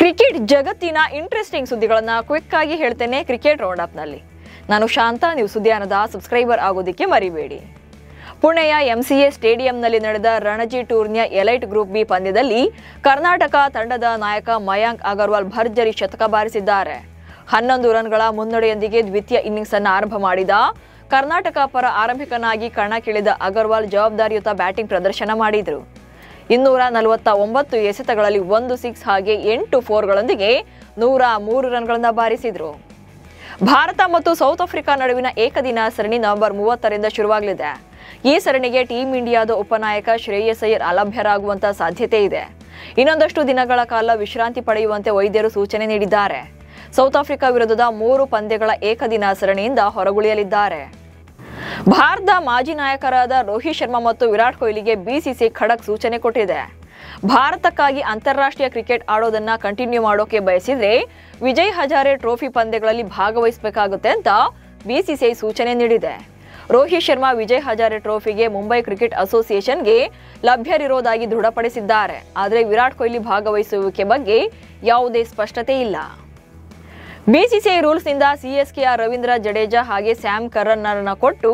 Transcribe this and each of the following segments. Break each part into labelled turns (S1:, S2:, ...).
S1: Cricket ಜಗತ್ತಿನ interesting ಸುದ್ದಿಗಳನ್ನ quick ಆಗಿ ಹೇಳ್ತೇನೆ ಕ್ರಿಕೆಟ್ ರೌಂಡ್ ಅಪ್ ನಲ್ಲಿ. ನಾನು ಶಾಂತ, ನೀವು ಸುದ್ದಿಯಾನದ ಸಬ್ಸ್ಕ್ರೈಬರ್ ಆಗೋದಕ್ಕೆ ಮರಿಬೇಡಿ. ಪುಣೆಯ ಎಂಸಿಎ ಸ್ಟೇಡಿಯಂನಲ್ಲಿ ನಡೆದ ರಣಜಿ ಟೂರ್ನಿಯ ಎಲೈಟ್ ಗ್ರೂಪ್ ಬಿ ಪಂದ್ಯದಲ್ಲಿ ಕರ್ನಾಟಕ ತಂಡದ ನಾಯಕ ಮಯಾಂಕ್ ಅಗರ್ವಾಲ್ ಭರ್ಜರಿ ಶತಕ ಬಾರಿಸಿದ್ದಾರೆ. 11 ರನ್ಗಳ ಮುನ್ನಡೆಯೊಂದಿಗೆ ದ್ವಿತೀಯ ಇನ್ನಿಂಗ್ಸ್ ಅನ್ನು ಆರಂಭ ಮಾಡಿದ ಕರ್ನಾಟಕ ಪರ ಆರಂಭಿಕನಾಗಿ ಕಣಕ್ಕಿಳಿದ ಅಗರ್ವಾಲ್ ಜವಾಬ್ದಾರಿಯುತ ಬ್ಯಾಟಿಂಗ್ ಪ್ರದರ್ಶನ ಮಾಡಿದರು. 249 ಎಸೆತಗಳಲ್ಲಿ 1 ಸಿಕ್ಸ್ ಹಾಗೆ 8 ಫೋರ್ಗಳೊಂದಿಗೆ 103 ರನ್ಗಳನ್ನು ಬಾರಿಸಿದರು. ಭಾರತ ಮತ್ತು ಸೌತ್ ಆಫ್ರಿಕಾ ನಡುವಿನ ಏಕದಿನ ಸರಣಿ ನವೆಂಬರ್ 30ರಿಂದ ಶುರುವಾಗಲಿದೆ. ಈ ಸರಣಿಗೆ ಟೀಂ ಇಂಡಿಯಾದ ಉಪನಾಯಕ ಶ್ರೇಯಸ್ ಅಯ್ಯರ್ ಅಲಭ್ಯರಾಗುವಂತಹ ಸಾಧ್ಯತೆ ಇದೆ. ಇನ್ನೊಂದಷ್ಟು ದಿನಗಳ ಕಾಲ ವಿಶ್ರಾಂತಿ ಪಡೆಯುವಂತೆ ವೈದ್ಯರು ಸೂಚನೆ ನೀಡಿದ್ದಾರೆ. ಸೌತ್ ಆಫ್ರಿಕಾ ವಿರುದ್ಧದ 3 ಪಂದ್ಯಗಳ ಏಕದಿನ ಸರಣಿಯಿಂದ ಹೊರಗುಳಿಯಲಿದ್ದಾರೆ. ಭಾರತದ ಮಾಜಿ ನಾಯಕರಾದ ರೋಹಿತ್ ಶರ್ಮಾ ಮತ್ತು ವಿರಾಟ್ ಕೊಹ್ಲಿಗೆ ಬಿಸಿಸಿಐ ಖಡಕ್ ಸೂಚನೆ ಕೊಟ್ಟಿದೆ. ಭಾರತಕ್ಕಾಗಿ ಅಂತಾರಾಷ್ಟ್ರೀಯ ಕ್ರಿಕೆಟ್ ಆಡೋದನ್ನ ಕಂಟಿನ್ಯೂ ಮಾಡೋಕೆ ಬಯಸಿದ್ರೆ ವಿಜಯ್ ಹಜಾರೆ ಟ್ರೋಫಿ ಪಂದ್ಯಗಳಲ್ಲಿ ಭಾಗವಹಿಸಬೇಕಾಗುತ್ತೆ ಅಂತ ಬಿಸಿಸಿಐ ಸೂಚನೆ ನೀಡಿದೆ. ರೋಹಿತ್ ಶರ್ಮಾ ವಿಜಯ್ ಹಜಾರೆ ಟ್ರೋಫಿಗೆ ಮುಂಬೈ ಕ್ರಿಕೆಟ್ ಅಸೋಸಿಯೇಷನ್ಗೆ ಲಭ್ಯರಿರೋದಾಗಿ ದೃಢಪಡಿಸಿದ್ದಾರೆ. ಆದರೆ ವಿರಾಟ್ ಕೊಹ್ಲಿ ಭಾಗವಹಿಸುವಿಕೆ ಬಗ್ಗೆ ಯಾವುದೇ ಸ್ಪಷ್ಟತೆ ಇಲ್ಲ. ಬಿಸಿಸಿಐ ರೂಲ್ಸ್ನಿಂದ ಸಿಎಸ್ಕೆಯ ರವೀಂದ್ರ ಜಡೇಜಾ ಹಾಗೆ ಸ್ಯಾಮ್ ಕರ್ರನ್ ಕೊಟ್ಟು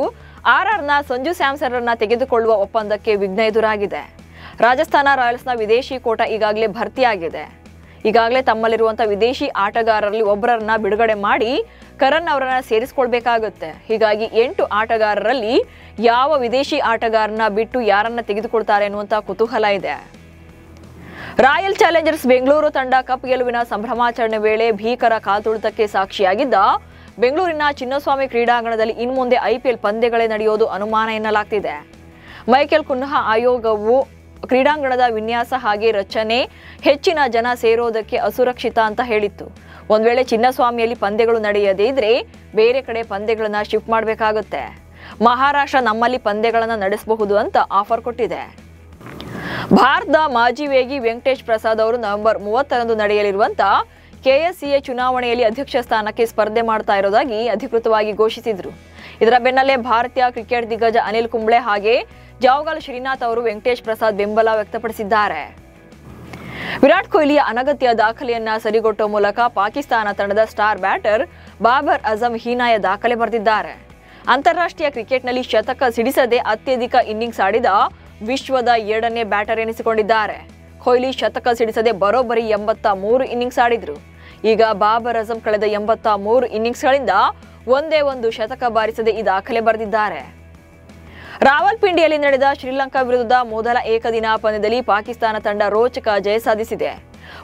S1: ಆರ್ಆರ್ನ ಸಂಜು ಸ್ಯಾಮ್ಸನ್ ತೆಗೆದುಕೊಳ್ಳುವ ಒಪ್ಪಂದಕ್ಕೆ ವಿಘ್ನ ಎದುರಾಗಿದೆ. ರಾಜಸ್ಥಾನ ರಾಯಲ್ಸ್ನ ವಿದೇಶಿ ಕೋಟ ಈಗಾಗಲೇ ಭರ್ತಿಯಾಗಿದೆ. ಈಗಾಗಲೇ ತಮ್ಮಲ್ಲಿರುವಂತಹ ವಿದೇಶಿ ಆಟಗಾರರಲ್ಲಿ ಒಬ್ಬರನ್ನ ಬಿಡುಗಡೆ ಮಾಡಿ ಕರನ್ ಅವರನ್ನ ಸೇರಿಸಿಕೊಳ್ಬೇಕಾಗುತ್ತೆ. ಹೀಗಾಗಿ 8 ಆಟಗಾರರಲ್ಲಿ ಯಾವ ವಿದೇಶಿ ಆಟಗಾರನ ಬಿಟ್ಟು ಯಾರನ್ನ ತೆಗೆದುಕೊಳ್ತಾರೆ ಎನ್ನುವಂತ ಕುತೂಹಲ ಇದೆ. ರಾಯಲ್ ಚಾಲೆಂಜರ್ಸ್ ಬೆಂಗಳೂರು ತಂಡ ಕಪ್ ಗೆಲುವಿನ ಸಂಭ್ರಮಾಚರಣೆ ವೇಳೆ ಭೀಕರ ಕಾಲ್ತುಳಿತಕ್ಕೆ ಸಾಕ್ಷಿಯಾಗಿದ್ದ ಬೆಂಗಳೂರಿನ ಚಿನ್ನಸ್ವಾಮಿ ಕ್ರೀಡಾಂಗಣದಲ್ಲಿ ಇನ್ಮುಂದೆ ಐಪಿಎಲ್ ಪಂದ್ಯಗಳೇ ನಡೆಯೋದು ಅನುಮಾನ ಎನ್ನಲಾಗ್ತಿದೆ. ಮೈಕೆಲ್ ಕುನ್ಹಾ ಆಯೋಗವು ಕ್ರೀಡಾಂಗಣದ ವಿನ್ಯಾಸ ಹಾಗೆ ರಚನೆ ಹೆಚ್ಚಿನ ಜನ ಸೇರೋದಕ್ಕೆ ಅಸುರಕ್ಷಿತ ಅಂತ ಹೇಳಿತ್ತು. ಒಂದ್ ವೇಳೆ ಚಿನ್ನಸ್ವಾಮಿಯಲ್ಲಿ ಪಂದ್ಯಗಳು ನಡೆಯದೇ ಇದ್ರೆ ಬೇರೆ ಕಡೆ ಪಂದ್ಯಗಳನ್ನ ಶಿಫ್ಟ್ ಮಾಡಬೇಕಾಗುತ್ತೆ. ಮಹಾರಾಷ್ಟ್ರ ನಮ್ಮಲ್ಲಿ ಪಂದ್ಯಗಳನ್ನ ನಡೆಸಬಹುದು ಅಂತ ಆಫರ್ ಕೊಟ್ಟಿದೆ. ಭಾರತದ ಮಾಜಿ ವೇಗಿ ವೆಂಕಟೇಶ್ ಪ್ರಸಾದ್ ಅವರು ನವೆಂಬರ್ 30ರಂದು ನಡೆಯಲಿರುವಂತಹ ಕೆಎಸ್ಸಿಎ ಚುನಾವಣೆಯಲ್ಲಿ ಅಧ್ಯಕ್ಷ ಸ್ಥಾನಕ್ಕೆ ಸ್ಪರ್ಧೆ ಮಾಡ್ತಾ ಇರೋದಾಗಿ ಅಧಿಕೃತವಾಗಿ ಘೋಷಿಸಿದ್ರು. ಇದರ ಬೆನ್ನಲ್ಲೇ ಭಾರತೀಯ ಕ್ರಿಕೆಟ್ ದಿಗ್ಗಜ ಅನಿಲ್ ಕುಂಬ್ಳೆ ಹಾಗೆ ಜಾವಗಲ್ ಶ್ರೀನಾಥ್ ಅವರು ವೆಂಕಟೇಶ್ ಪ್ರಸಾದ್ ಬೆಂಬಲ ವ್ಯಕ್ತಪಡಿಸಿದ್ದಾರೆ. ವಿರಾಟ್ ಕೊಹ್ಲಿಯ ಅನಗತ್ಯ ದಾಖಲೆಯನ್ನ ಸರಿಗೊಟ್ಟುವ ಮೂಲಕ ಪಾಕಿಸ್ತಾನ ತಂಡದ ಸ್ಟಾರ್ ಬ್ಯಾಟರ್ ಬಾಬರ್ ಅಜಂ ಹೀನಾಯ ದಾಖಲೆ ಬರೆದಿದ್ದಾರೆ. ಅಂತಾರಾಷ್ಟ್ರೀಯ ಕ್ರಿಕೆಟ್ನಲ್ಲಿ ಶತಕ ಸಿಡಿಸದೆ ಅತ್ಯಧಿಕ ಇನ್ನಿಂಗ್ಸ್ ಆಡಿದ ವಿಶ್ವದ 2ನೇ ಬ್ಯಾಟರ್ ಎನಿಸಿಕೊಂಡಿದ್ದಾರೆ. ಕೊಹ್ಲಿ ಶತಕ ಸಿಡಿಸದೆ ಬರೋಬ್ಬರಿ 83 ಇನ್ನಿಂಗ್ಸ್ ಆಡಿದ್ರು. ಈಗ ಬಾಬರ್ ಅಜಂ ಕಳೆದ 83 ಇನ್ನಿಂಗ್ಸ್ಗಳಿಂದ ಒಂದೇ ಒಂದು ಶತಕ ಬಾರಿಸದೆ ಈ ದಾಖಲೆ ಬರೆದಿದ್ದಾರೆ. ರಾವಲ್ಪಿಂಡಿಯಲ್ಲಿ ನಡೆದ ಶ್ರೀಲಂಕಾ ವಿರುದ್ಧದ ಮೊದಲ ಏಕದಿನ ಪಂದ್ಯದಲ್ಲಿ ಪಾಕಿಸ್ತಾನ ತಂಡ ರೋಚಕ ಜಯ ಸಾಧಿಸಿದೆ.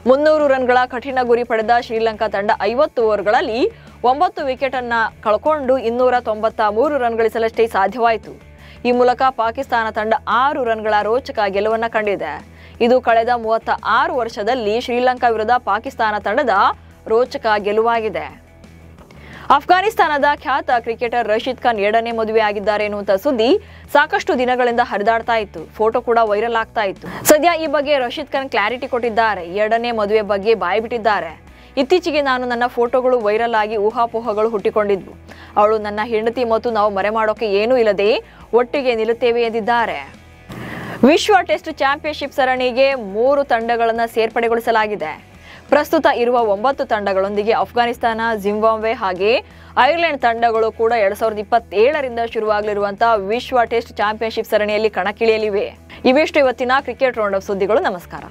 S1: 300 ರನ್ಗಳ ಕಠಿಣ ಗುರಿ ಪಡೆದ ಶ್ರೀಲಂಕಾ ತಂಡ 50 ಓವರ್ಗಳಲ್ಲಿ 9 ವಿಕೆಟ್ ಅನ್ನ ಕಳ್ಕೊಂಡು 293 ರನ್ ಗಳಿಸಲಷ್ಟೇ ಸಾಧ್ಯವಾಯಿತು. ಈ ಮೂಲಕ ಪಾಕಿಸ್ತಾನ ತಂಡ 6 ರನ್ಗಳ ರೋಚಕ ಗೆಲುವನ್ನ ಕಂಡಿದೆ. ಇದು ಕಳೆದ 36 ವರ್ಷದಲ್ಲಿ ಶ್ರೀಲಂಕಾ ವಿರುದ್ಧ ಪಾಕಿಸ್ತಾನ ತಂಡದ ರೋಚಕ ಗೆಲುವಾಗಿದೆ. ಅಫ್ಘಾನಿಸ್ತಾನದ ಖ್ಯಾತ ಕ್ರಿಕೆಟರ್ ರಶೀದ್ ಖಾನ್ 2ನೇ ಮದುವೆ ಆಗಿದ್ದಾರೆ ಎನ್ನುವಂತ ಸುದ್ದಿ ಸಾಕಷ್ಟು ದಿನಗಳಿಂದ ಹರಿದಾಡ್ತಾ ಇತ್ತು. ಫೋಟೋ ಕೂಡ ವೈರಲ್ ಆಗ್ತಾ ಇತ್ತು. ಸದ್ಯ ಈ ಬಗ್ಗೆ ರಶೀದ್ ಖಾನ್ ಕ್ಲಾರಿಟಿ ಕೊಟ್ಟಿದ್ದಾರೆ. 2ನೇ ಮದುವೆ ಬಗ್ಗೆ ಬಾಯಿ ಬಿಟ್ಟಿದ್ದಾರೆ. ಇತ್ತೀಚೆಗೆ ನಾನು ನನ್ನ ಫೋಟೋಗಳು ವೈರಲ್ ಆಗಿ ಊಹಾಪೋಹಗಳು ಹುಟ್ಟಿಕೊಂಡಿದ್ವು. ಅವಳು ನನ್ನ ಹೆಂಡತಿ ಮತ್ತು ನಾವು ಮರೆ ಮಾಡೋಕೆ ಏನೂ ಇಲ್ಲದೆ ಒಟ್ಟಿಗೆ ನಿಲ್ಲುತ್ತೇವೆ ಎಂದಿದ್ದಾರೆ. ವಿಶ್ವ ಟೆಸ್ಟ್ ಚಾಂಪಿಯನ್ಶಿಪ್ ಸರಣಿಗೆ 3 ತಂಡಗಳನ್ನು ಸೇರ್ಪಡೆಗೊಳಿಸಲಾಗಿದೆ. ಪ್ರಸ್ತುತ ಇರುವ 9 ತಂಡಗಳೊಂದಿಗೆ ಅಫ್ಘಾನಿಸ್ತಾನ, ಜಿಂಬಾಬ್ವೆ ಹಾಗೆ ಐರ್ಲೆಂಡ್ ತಂಡಗಳು ಕೂಡ 2027ರಿಂದ ಶುರುವಾಗಲಿರುವಂತಹ ವಿಶ್ವ ಟೆಸ್ಟ್ ಚಾಂಪಿಯನ್ಶಿಪ್ ಸರಣಿಯಲ್ಲಿ ಕಣಕ್ಕಿಳಿಯಲಿವೆ. ಇವಿಷ್ಟು ಇವತ್ತಿನ ಕ್ರಿಕೆಟ್ ರೌಂಡ್ ಅಪ್ ಸುದ್ದಿಗಳು. ನಮಸ್ಕಾರ.